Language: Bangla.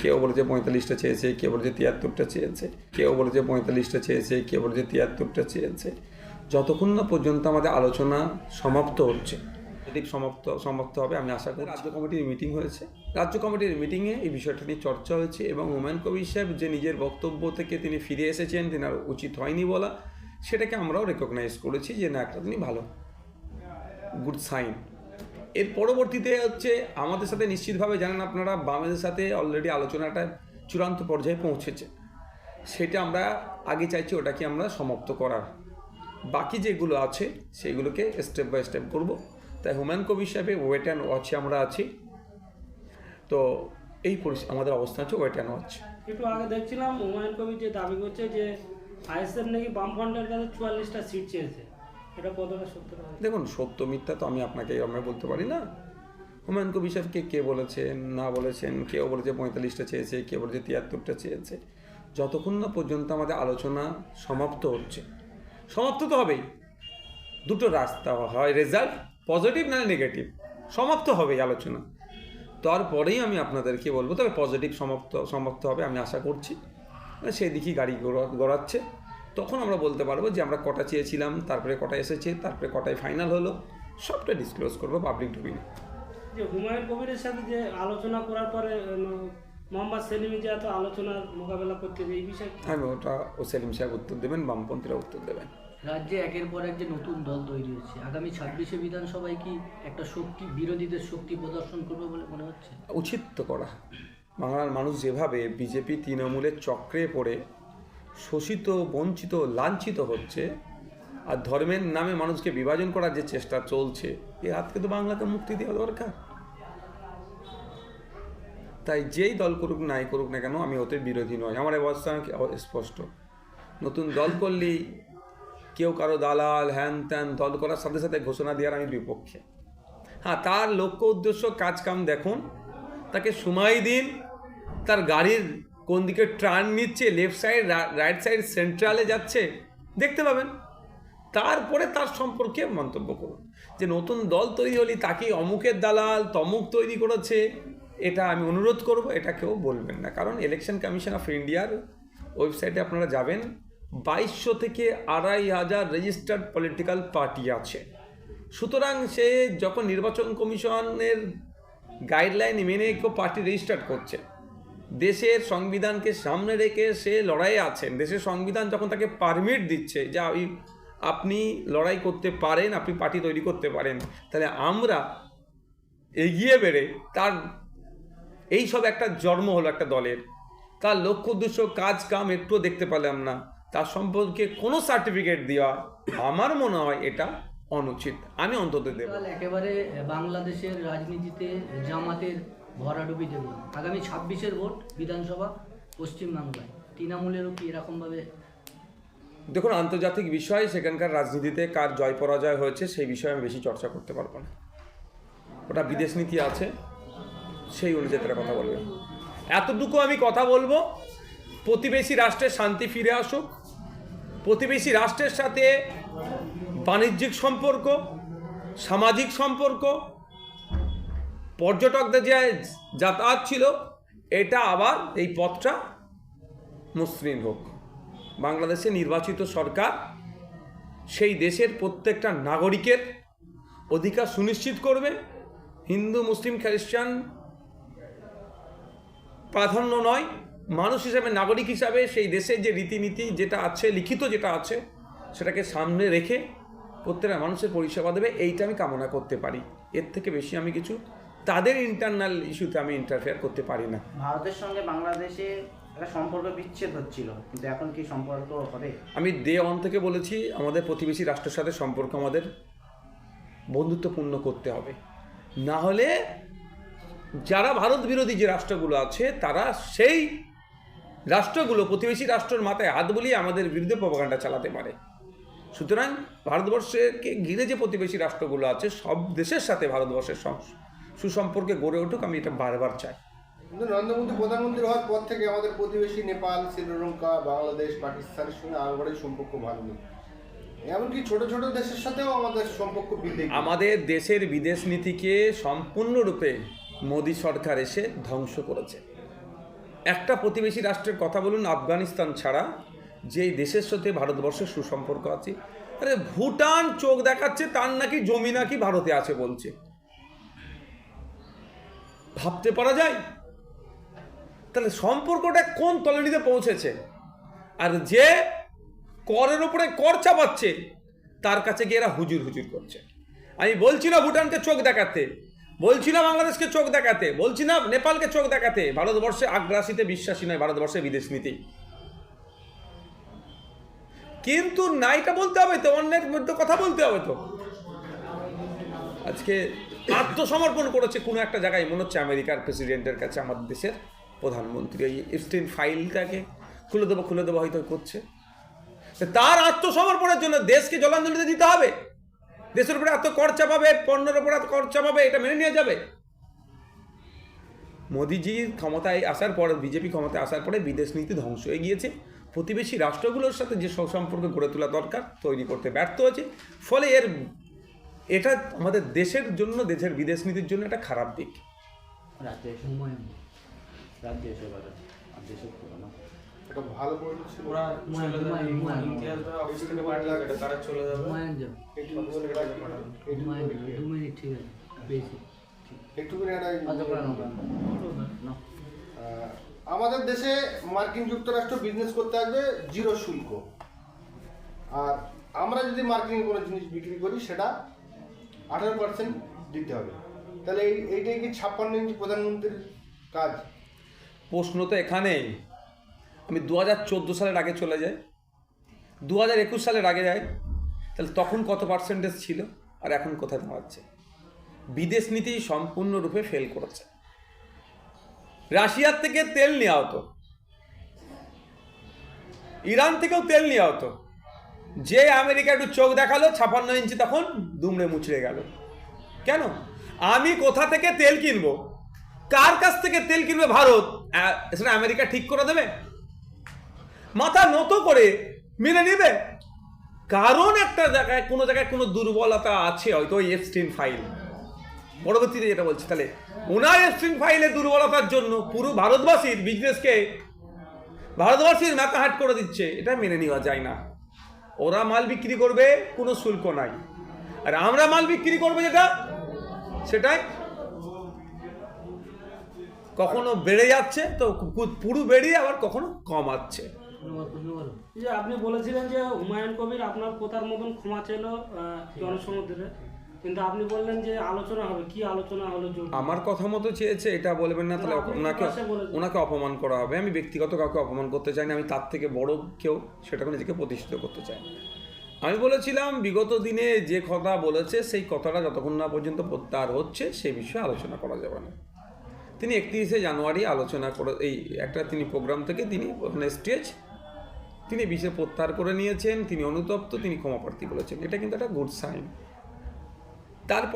কেউ বলেছে 45টা চেয়েছে, কেউ বলেছে 73টা চেয়েছে, কেউ বলেছে 45টা চেয়েছে, কেউ বলেছে 73টা চেয়েছে। যতক্ষণ না পর্যন্ত আমাদের আলোচনা সমাপ্ত হচ্ছে, সমাপ্ত হবে আমি আশা করি। রাজ্য কমিটির মিটিং হয়েছে, রাজ্য কমিটির মিটিংয়ে এই বিষয়টা নিয়ে চর্চা হয়েছে এবং হুমায়ুন কবির সাহেব যে নিজের বক্তব্য থেকে তিনি ফিরে এসেছেন, তেনার উচিত হয়নি বলা, সেটাকে আমরাও রেকগনাইজ করেছি যে না, একটা তিনি ভালো, গুড সাইন। এর পরবর্তীতে হচ্ছে আমাদের সাথে নিশ্চিতভাবে জানেন আপনারা, বামেদের সাথে অলরেডি আলোচনাটা চূড়ান্ত পর্যায়ে পৌঁছেছে। সেটা আমরা আগে চাইছি ওটাকে আমরা সমাপ্ত করার, বাকি যেগুলো আছে সেগুলোকে স্টেপ বাই স্টেপ করব। তাই হুমায়ুন কবির সাহেবের ওয়েট অ্যান্ড ওয়াচে আমরা আছি। তো এই আমাদের অবস্থান হচ্ছে ওয়েট অ্যান্ড ওয়াচ। একটু আগে দেখছিলাম হুমায়ুন কবির যে দাবি করছে যে আইএসএফ নাকি বামফ্রন্টের কাছে 44টা সিট চেয়েছে, এটা কতটা সত্য? দেখুন, সত্য মিথ্যা তো আমি আপনাকে আমরা বলতে পারি না। হুমায়ুন কবির সাহেবকে কে বলেছেন না বলেছেন, কেউ বলেছে 45টা চেয়েছে, কেউ বলেছে 73টা চেয়েছে। যতক্ষণ না পর্যন্ত আমাদের আলোচনা সমাপ্ত হচ্ছে, সমাপ্ত তো হবেই, দুটো রাস্তা হয়, রেজাল্ট পজিটিভ না নেগেটিভ, সমাপ্ত হবে এই আলোচনা। তারপরেই আমি আপনাদেরকে বলবো, তবে পজিটিভ সমাপ্ত হবে আমি আশা করছি। সেই দিকেই গাড়ি গড়াচ্ছে, তখন আমরা বলতে পারবো যে আমরা কটা চেয়েছিলাম, তারপরে কটা এসেছে, তারপরে কটায় ফাইনাল হলো, সবটা ডিসক্লোজ করবো পাবলিক ডোমেইনে। যে হুমায়ুন কবিরের সাথে যে আলোচনা করার পরে মোহাম্মদ সেলিম যে এত আলোচনার মোকাবেলা করতে হবে, এই বিষয়ে আমি ওটা সেলিম সাহেব উত্তর দেবেন, বামপন্থীরা উত্তর দেবেন। রাজ্যে একের পর এক যে নতুন দল তৈরি হচ্ছে, আগামী 26শে বিধানসভায় কি একটা শক্তি, বিরোধীদের শক্তি প্রদর্শন করবে বলে মনে হচ্ছে? উচিত তো করা। বাংলার মানুষ যেভাবে বিজেপি তৃণমূলের চক্রে পড়ে শোষিত, বঞ্চিত, লাঞ্ছিত হচ্ছে, আর ধর্মের নামে মানুষকে বিভাজন করার যে চেষ্টা চলছে, এর হাতকে তো বাংলাকে মুক্তি দেওয়া দরকার। তাই যেই দল করুক নাই করুক না কেন, আমি ওদের বিরোধী নয়, আমার অবস্থান স্পষ্ট। নতুন দল করলেই কেউ কারো দালাল হ্যান ত্যান দল করার সাথে সাথে ঘোষণা দেওয়ার আমি বিপক্ষে। হ্যাঁ, তার লক্ষ্য উদ্দেশ্য কাজ কাম দেখুন, তাকে সময় দিন, তার গাড়ির কোন দিকে টার্ন নিচ্ছে, লেফট সাইড রাইট সাইড সেন্ট্রালে যাচ্ছে, দেখতে পাবেন। তারপরে তার সম্পর্কে মন্তব্য করুন। যে নতুন দল তৈরি হলে তাকে অমুকের দালাল তমুক তৈরি করেছে, এটা আমি অনুরোধ করব, এটা কেউ বলবেন না। কারণ ইলেকশন কমিশন অফ ইন্ডিয়ার ওয়েবসাইটে আপনারা যাবেন, 2200 থেকে 2500 রেজিস্টার্ড পলিটিক্যাল পার্টি আছে। সুতরাং সে যখন নির্বাচন কমিশনের গাইডলাইন মেনে কেউ পার্টি রেজিস্টার করছে, দেশের সংবিধানকে সামনে রেখে সে লড়াইয়ে আছেন, দেশের সংবিধান যখন তাকে পারমিট দিচ্ছে যে আপনি লড়াই করতে পারেন, আপনি পার্টি তৈরি করতে পারেন, তাহলে আমরা এগিয়ে বেড়ে তার এই সব একটা জন্ম হলো একটা দলের, তার লক্ষ্য উদ্দেশ্য কাজ কাম একটুও দেখতে পেলাম না, তার সম্পর্কে কোনো সার্টিফিকেট দেওয়া আমার মনে হয় এটা অনুচিত, আমি অন্তত দেব। একেবারে বাংলাদেশের রাজনীতিতে জামাতের ভরাডুবি দেব। আগামী 26-এর ভোট বিধানসভা পশ্চিমবাংলায়, তৃণমূলেরও কি এরকমভাবে? দেখুন, আন্তর্জাতিক বিষয়, সেখানকার রাজনীতিতে কার জয় পরাজয় হয়েছে সেই বিষয়ে আমি বেশি চর্চা করতে পারবো না। ওটা বিদেশ নীতি আছে, সেই অনুযায়ী তারা কথা বলবে। এতটুকু আমি কথা বলবো, প্রতিবেশী রাষ্ট্রের শান্তি ফিরে আসুক, প্রতিবেশী রাষ্ট্রের সাথে বাণিজ্যিক সম্পর্ক, সামাজিক সম্পর্ক, পর্যটকদের যে যাতায়াত ছিল, এটা আবার এই পথটা মসৃণ হোক। বাংলাদেশে নির্বাচিত সরকার সেই দেশের প্রত্যেকটা নাগরিকের অধিকার সুনিশ্চিত করবে। হিন্দু মুসলিম খ্রিস্টান প্রাধান্য নয়, মানুষ হিসাবে, নাগরিক হিসাবে সেই দেশের যে রীতিনীতি যেটা আছে, লিখিত যেটা আছে, সেটাকে সামনে রেখে প্রত্যেকটা মানুষের পরিষেবা দেবে, এইটা আমি কামনা করতে পারি। এর থেকে বেশি আমি কিছু তাদের ইন্টারনাল ইস্যুতে আমি ইন্টারফেয়ার করতে পারি না। ভারতের সঙ্গে বাংলাদেশে একটা সম্পর্ক বিচ্ছেদ হচ্ছিল, কিন্তু এখন কি সম্পর্ক হবে? আমি ডে ওয়ান থেকে বলেছি, আমাদের প্রতিবেশী রাষ্ট্রের সাথে সম্পর্ক আমাদের বন্ধুত্বপূর্ণ করতে হবে, না হলে যারা ভারত বিরোধী যে রাষ্ট্রগুলো আছে তারা সেই রাষ্ট্রগুলো, প্রতিবেশী রাষ্ট্রের মাথায় হাত বুলিয়ে আমাদের বিরুদ্ধে প্রপাগান্ডা চালাতে পারে। সুতরাং ভারতবর্ষকে ঘিরে যে প্রতিবেশী রাষ্ট্রগুলো আছে, সব দেশের সাথে ভারতবর্ষের সুসম্পর্কে গড়ে উঠুক, আমি এটা বারবার চাই। কিন্তু নরেন্দ্র মোদী প্রধানমন্ত্রী হওয়ার পর থেকে আমাদের প্রতিবেশী নেপাল, শ্রীলঙ্কা, বাংলাদেশ, পাকিস্তানের সঙ্গে আমাদের সম্পর্ক ভালো নেই। এমনকি ছোট ছোট দেশের সাথেও আমাদের সম্পর্ক বৃদ্ধি। আমাদের দেশের বিদেশ নীতিকে সম্পূর্ণরূপে মোদী সরকার এসে ধ্বংস করেছে। একটা প্রতিবেশী রাষ্ট্রের কথা বলুন, আফগানিস্তান ছাড়া যেই দেশের সাথে ভারতবর্ষের সুসম্পর্ক আছে, আরে ভুটান চোখ দেখাচ্ছে তার নাকি জমি নাকি ভারতে আছে বলছে। ভাবতে পারা যায়? তাহলে সম্পর্কটা কোন তলানিতে পৌঁছেছে? আর যে করের ওপরে কর চাপাচ্ছে তার কাছে গিয়ে এরা হুজুর হুজুর করছে। আমি বলছি না ভুটানকে চোখ দেখাতে, বলছি না বাংলাদেশকে চোখ দেখাতে, বলছি না নেপালকে চোখ দেখাতে, ভারতবর্ষে আগ্রাসীতে বিশ্বাসী নয়, ভারতবর্ষে বিদেশ নীতি। কিন্তু নাইটা বলতে হবে তো, অন্যের মধ্যে কথা বলতে হবে তো। আজকে আত্মসমর্পণ করেছে কোনো একটা জায়গায়, মনে হচ্ছে আমেরিকার প্রেসিডেন্টের কাছে আমাদের দেশের প্রধানমন্ত্রী এই এপস্টাইন ফাইলটাকে খুলে দেবো হয়তো করছে। তার আত্মসমর্পণের জন্য দেশকে জলাঞ্জলি দিতে হবে? দেশের উপরে এত কর চাপাবে, পণ্যের উপরে এত কর চাপাবে, এটা মেনে নিয়ে যাবে? মোদিজি ক্ষমতায় আসার পর, বিজেপি ক্ষমতায় আসার পরে বিদেশ নীতি ধ্বংস হয়ে গিয়েছে। প্রতিবেশী রাষ্ট্রগুলোর সাথে যে সুসম্পর্ক গড়ে তোলা দরকার তৈরি করতে ব্যর্থ হয়েছে। ফলে এটা আমাদের দেশের জন্য, দেশের বিদেশ নীতির জন্য একটা খারাপ দিক। রাজ্য এসে হুমায়ুন রাজ্য এসে বলে আর দেশে পুরো না। একটা ভালো বইটা ছিল। হুমায়ুন যাও, হুমায়ুন 2 মিনিট, ঠিক আছে পেয়েছি। একটুখানি একটা আচ্ছা প্রাণ না আমাদের দেশে মার্কিন যুক্তরাষ্ট্র বিজনেস করতে আসবে 0 শুল্ক, আর আমরা যদি মার্কিনে কোনো জিনিস বিক্রি করি সেটা 18% দিতে হবে। তাহলে এইটাই কি 56 ইঞ্চি প্রধানমন্ত্রীর কাজ? প্রশ্ন তো এখানেই। আমি 2014 সালের আগে চলে যাই, 2021 সালের আগে যাই, তাহলে তখন কত পার্সেন্টেজ ছিল আর এখন কোথায় দাঁড়াচ্ছে? বিদেশ নীতি সম্পূর্ণরূপে ফেল করেছে। রাশিয়ার থেকে তেল নেওয়া হতো, ইরান থেকেও তেল নেওয়া হতো। যে আমেরিকা একটু চোখ দেখালো, 56 ইঞ্চি তখন দুমড়ে মুচড়ে গেল। কেন? আমি কোথা থেকে তেল কিনবো, কার কাছ থেকে তেল কিনবে ভারত, সেটা আমেরিকা ঠিক করে দেবে? মাথা নত করে মেনে নেবে? কারণ একটা জায়গায় কোনো দুর্বলতা আছে, হয়তো ওই এপস্টাইন ফাইল। পরবর্তীতে যেটা বলছি, তাহলে ওনার এপস্টাইন ফাইলের দুর্বলতার জন্য পুরো ভারতবাসীর বিজনেসকে, ভারতবাসীর মাথা হাট করে দিচ্ছে, এটা মেনে নেওয়া যায় না। ওরা মাল বিক্রি করবে, কোনো শুল্ক নাই, আর আমরা মাল বিক্রি করবো যেটা, সেটাই কখনো বেড়ে যাচ্ছে তো পুরো বেরিয়ে, আবার কখনো কমাচ্ছে। যে আপনি বলেছিলেন যে হুমায়ুন কবির আপনার কথার মতন ক্ষমা চাইল জনসমুদ্রে, কিন্তু আপনি বললেন যে আলোচনা হবে। কি আলোচনা হলো? আমার কথা মতো চেয়েছে এটা বলবেন না, তাহলে আপনি ওনাকে পাশে বলেছেন। ওনাকে অপমান করা হবে। আমি ব্যক্তিগত কাউকে অপমান করতে চাই না, আমি তার থেকে বড় কেউ সেটাকে নিজেকে প্রতিষ্ঠিত করতে চাই। আমি বলেছিলাম বিগত দিনে যে কথা বলেছে সেই কথাটা যতক্ষণ না পর্যন্ত প্রত্যাহার হচ্ছে সেই বিষয়ে আলোচনা করা যাবে না। তিনি 31শে জানুয়ারি আলোচনা করে এই একটা তিনি প্রোগ্রাম থেকে তিনি ওখানে স্টেজ তিনি বিষয়ে প্রত্যাহার করে নিয়েছেন, তিনি অনুতপ্ত, তিনি ক্ষমাপ্রার্থী বলেছেন। এটা কিন্তু একটা গুড সাইন। তারপর